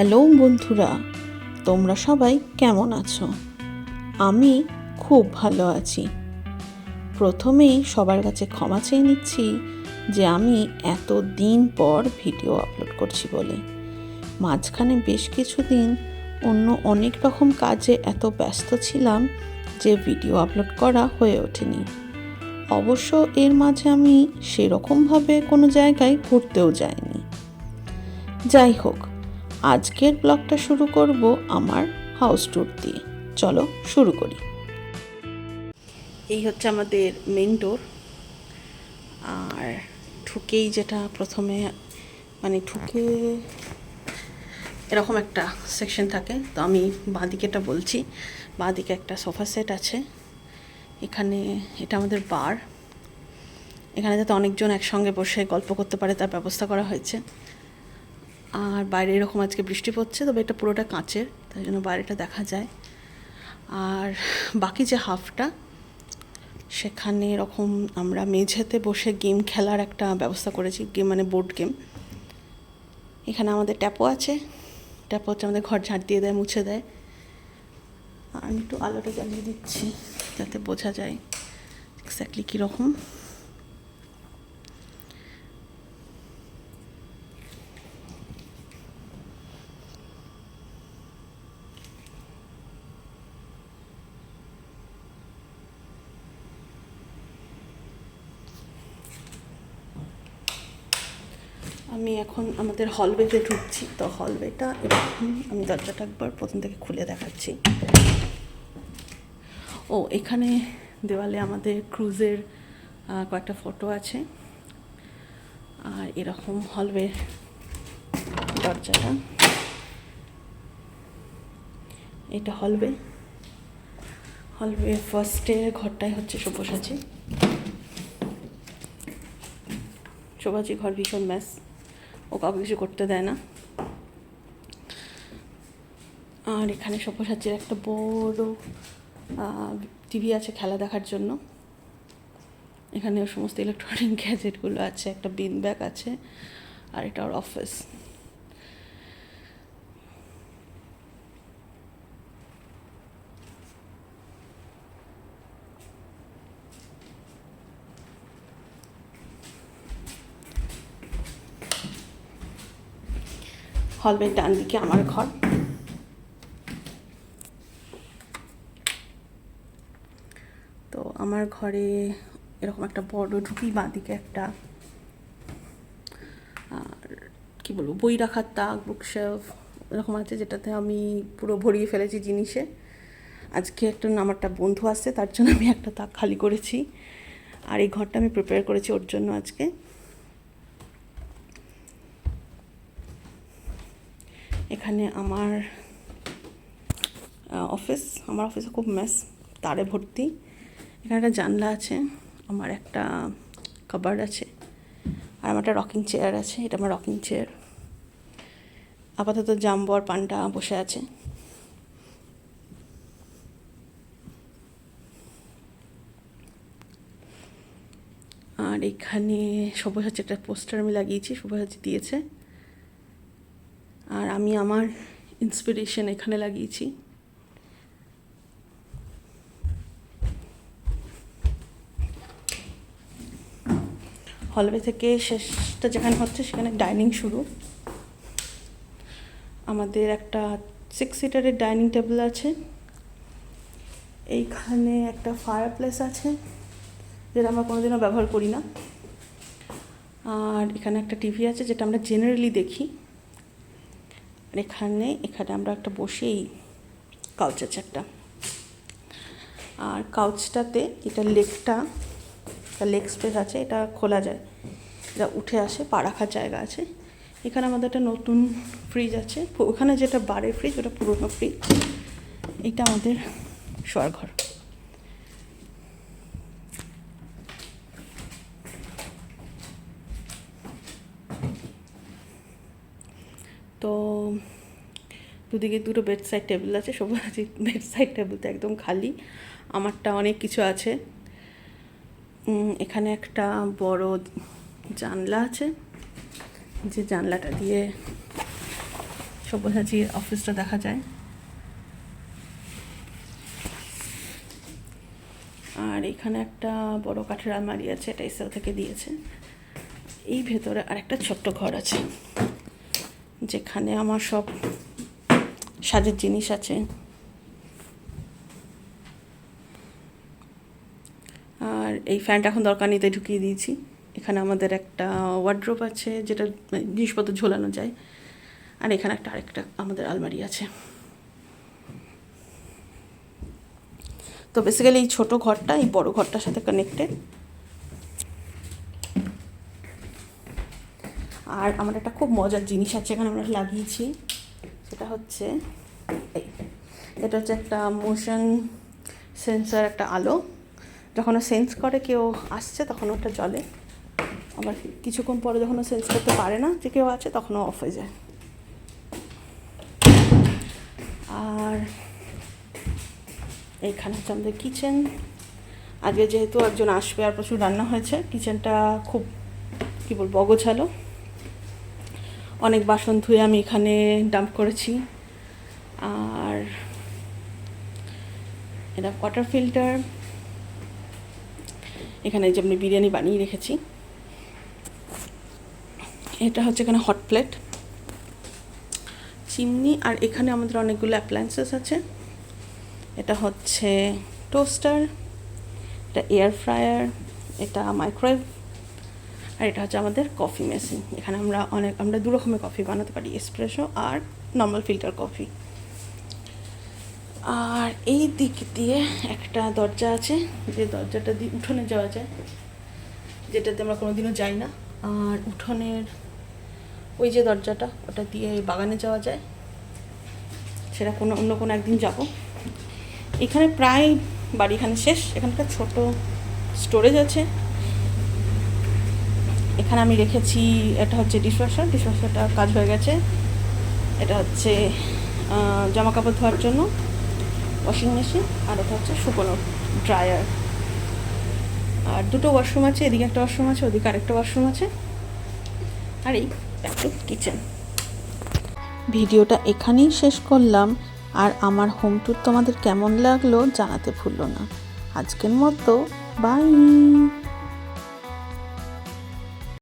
Hello বন্ধুরা, তোমরা সবাই কেমন আছো? আমি খুব ভালো আছি। প্রথমেই সবার কাছে ক্ষমা চেয়ে নিচ্ছি যে আমি এত দিন পর ভিডিও আপলোড করছি বলে। মাঝখানে বেশ কিছুদিন অন্য অনেক রকম কাজে এত ব্যস্ত ছিলাম যে ভিডিও আপলোড করা হয়ে ওঠেনি। অবশ্য এর মাঝে আমি সেরকমভাবে কোনো জায়গায় ঘুরতেও যাইনি। যাই হোক, আজকের ব্লগটা শুরু করব আমার হাউস ট্যুর দিয়ে। চলো শুরু করি। এই হচ্ছে আমাদের মেন ডোর। আর ঢুকেই যেটা প্রথমে ঢুকে এরকম একটা সেকশন থাকে, তো আমি বাঁদিকেটা বলছি। বাঁদিকে একটা সোফা সেট আছে। এখানে এটা আমাদের বার। এখানে যাতে অনেকজন একসঙ্গে বসে গল্প করতে পারে তার ব্যবস্থা করা হয়েছে। আর বাইরে এরকম আজকে বৃষ্টি পড়ছে, তবে এটা পুরোটা কাঁচের, তাই জন্য বাইরেটা দেখা যায়। আর বাকি যে হাফটা, সেখানে এরকম আমরা মেঝেতে বসে গেম খেলার একটা ব্যবস্থা করেছি। গেম মানে বোর্ড গেম। এখানে আমাদের ট্যাপও আছে। ট্যাপও হচ্ছে আমাদের ঘর ঝাঁট দিয়ে দেয়, মুছে দেয়। আমি একটু আলোটা জ্বালিয়ে দিচ্ছি যাতে বোঝা যায় এক্স্যাক্টলি কীরকম। আমি এখন আমাদের হলওয়েতে ঢুকছি। তো হলওয়েটা এরকম, আমি দরজাটা একবার প্রথম থেকে খুলে দেখাচ্ছি। ও, এখানে দেওয়ালে আমাদের ক্রুজের কয়েকটা ফটো আছে। আর এরকম হলওয়ে দরজাটা, এটা হলওয়ে ফার্স্টের ঘরটাই হচ্ছে সব্যসাচী। সব্যসাচী ঘর ভীষণ ম্যাস, ও কাউকে কিছু করতে দেয় না। আর এখানে সব্যসাচীর একটা বড় টিভি আছে খেলা দেখার জন্য। এখানে ওর সমস্ত ইলেকট্রনিক গ্যাজেটগুলো আছে, একটা বিন ব্যাগ আছে। আর এটা ওর অফিস। হলওয়ের ডান দিকে আমার ঘর। তো আমার ঘরে এরকম একটা বড় ঢুকি, বাঁদিকে একটা আর কী বলবো, বই রাখার তাক, বুকশেলফ এরকম আছে, যেটাতে আমি পুরো ভরিয়ে ফেলেছি জিনিসে। আজকে আমারটা বন্ধু আসছে, তার জন্য আমি একটা তাক খালি করেছি। আর এই ঘরটা আমি প্রিপেয়ার করেছি ওর জন্য আজকে। এখানে আমার অফিস। আমার অফিসে খুব মেস, তারে ভর্তি। এখানে একটা জানলা আছে, আমার একটা কাবার্ড আছে, আর আমার একটা রকিং চেয়ার আছে। এটা আমার রকিং চেয়ার। আপাতত জাম্বো আর পান্ডা বসে আছে। আর এখানে সব্যসাচী একটা পোস্টার আমি লাগিয়েছি, সব্যসাচী দিয়েছে। আর আমি আমার ইন্সপিরেশন এখানে লাগিয়েছি। হলওয়ে থেকে শেষটা যেখানে হচ্ছে সেখানে ডাইনিং শুরু। আমাদের একটা 6 সিটারের ডাইনিং টেবিল আছে। এইখানে একটা ফায়ার প্লেস আছে, যেটা আমরা কোনোদিনও ব্যবহার করি না। আর এখানে একটা টিভি আছে, যেটা আমরা জেনারেলি দেখি। আর এখানে আমরা একটা বসেই কাউচ আছে একটা। আর কাউচটাতে এটা লেগ স্পেস আছে, এটা খোলা যায়, এটা উঠে আসে, পা রাখার জায়গা আছে। এখানে আমাদের একটা নতুন ফ্রিজ আছে। ওখানে যেটা বারের ফ্রিজ, ওটা পুরোনো ফ্রিজ। এটা আমাদের শোয়ার ঘর। তো দুদিকে দুটো বেড সাইড টেবিল আছে। সব্যসাচীর বেড সাইড টেবিলটা একদম খালি, আমারটা অনেক কিছু আছে। এখানে একটা বড় জানলা আছে, যে জানলাটা দিয়ে সব্যসাচীর অফিসটা দেখা যায়। আর এখানে একটা বড় কাঠের আলমারি আছে, এটা এসএল থেকে দিয়েছে। এই ভেতরে আরেকটা ছোট্ট ঘর আছে যেখানে আমার সব সাজের জিনিস আছে। আর এই ফ্যানটা এখন দরকার নেই তাই ঢুকিয়ে দিয়েছি। এখানে আমাদের একটা ওয়ার্ড্রোব আছে যেটা জিনিসপত্র ঝোলানো যায়। আর এখানে আরেকটা আমাদের আলমারি আছে। তো বেসিক্যালি এই ছোটো ঘরটা এই বড় ঘরটার সাথে কানেক্টেড। আর আমার একটা খুব মজার জিনিস আছে এখানে আমরা লাগিয়েছি, সেটা হচ্ছে এটা হচ্ছে একটা মোশন সেন্সার, একটা আলো। যখন ও সেন্স করে কেউ আসছে তখন ওটা জ্বলে, আবার কিছুক্ষণ পরে যখন ও সেন্স করতে পারে না যে কেউ আছে তখন ও অফ হয়ে যায়। আর এইখানে হচ্ছে আমাদের কিচেন। আজকে যেহেতু একজন আসবে আর প্রচুর রান্না হয়েছে, কিচেনটা খুব কী বলবো অগোছালো। অনেক বাসন ধুয়ে আমি এখানে ডাম্প করেছি। আর এটা ওয়াটার ফিল্টার। এখানে যে আমি বিরিয়ানি বানিয়ে রেখেছি, এটা হচ্ছে এখানে হট প্লেট, চিমনি। আর এখানে আমাদের অনেকগুলো অ্যাপ্লায়েন্সেস আছে। এটা হচ্ছে টোস্টার, এটা এয়ার ফ্রায়ার, এটা মাইক্রোওয়েভ, আর এটা হচ্ছে আমাদের কফি মেশিন। এখানে আমরা দু রকমের কফি বানাতে পারি, এসপ্রেসো আর নর্মাল ফিল্টার কফি। আর এই দিক দিয়ে একটা দরজা আছে, যে দরজাটা দিয়ে উঠোনে যাওয়া যায়, যেটাতে আমরা কোনোদিনও যাই না। আর উঠোনের ওই যে দরজাটা, ওটা দিয়ে বাগানে যাওয়া যায়, সেটা অন্য কোনো একদিন যাব। এখানে প্রায় বাড়ি এখানে শেষ। এখানকার ছোট স্টোরেজ আছে। এখানে আমি রেখেছি, এটা হচ্ছে ডিশওয়াশারটা কাজ হয়ে গেছে। এটা হচ্ছে জামা কাপড় ধোয়ার জন্য ওয়াশিং মেশিন, আর এটা হচ্ছে শুকনো ড্রায়ার। আর দুটো ওয়াশরুম আছে, এদিকে একটা ওয়াশরুম আছে, ওদিকে আরেকটা ওয়াশরুম আছে। আর এই একটা কিচেন। ভিডিওটা এখানেই শেষ করলাম। আর আমার হোম ট্যুর তোমাদের কেমন লাগলো জানাতে ভুলো না। আজকের মতো বাই।